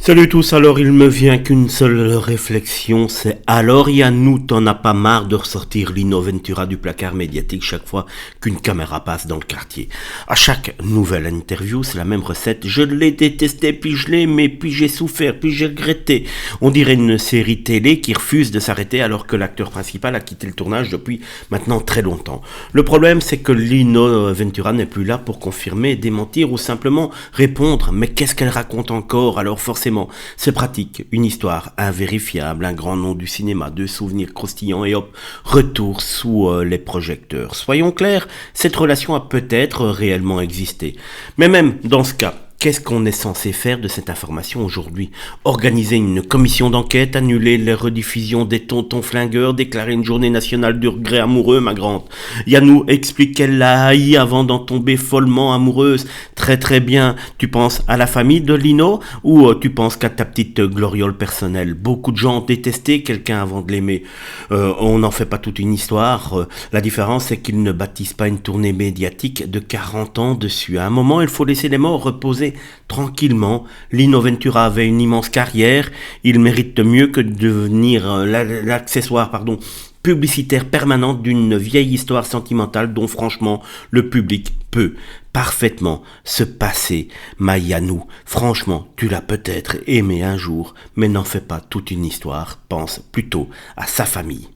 Salut tous, alors il me vient qu'une seule réflexion, c'est alors Yannou, t'en as pas marre de ressortir Lino Ventura du placard médiatique chaque fois qu'une caméra passe dans le quartier. À chaque nouvelle interview, c'est la même recette, je l'ai détesté, puis je l'ai aimé, puis j'ai souffert, puis j'ai regretté. On dirait une série télé qui refuse de s'arrêter alors que l'acteur principal a quitté le tournage depuis maintenant très longtemps. Le problème, c'est que Lino Ventura n'est plus là pour confirmer, démentir ou simplement répondre, mais qu'est-ce qu'elle raconte encore? Alors forcément, c'est pratique, une histoire invérifiable, un grand nom du cinéma, deux souvenirs croustillants et hop, retour sous les projecteurs. Soyons clairs, cette relation a peut-être réellement existé. Mais même dans ce cas, qu'est-ce qu'on est censé faire de cette information aujourd'hui? Organiser une commission d'enquête, annuler les rediffusions des tontons flingueurs, déclarer une journée nationale du regret amoureux, ma grande. Yannou explique qu'elle l'a haï avant d'en tomber follement amoureuse. Très très bien. Tu penses à la famille de Lino ou tu penses qu'à ta petite gloriole personnelle? Beaucoup de gens ont détesté quelqu'un avant de l'aimer. On n'en fait pas toute une histoire. La différence, c'est qu'ils ne bâtissent pas une tournée médiatique de 40 ans dessus. À un moment, il faut laisser les morts reposer tranquillement. Lino Ventura avait une immense carrière, il mérite mieux que de devenir l'accessoire publicitaire permanente d'une vieille histoire sentimentale dont franchement le public peut parfaitement se passer. Mayanou, franchement, tu l'as peut-être aimé un jour, mais n'en fais pas toute une histoire, pense plutôt à sa famille.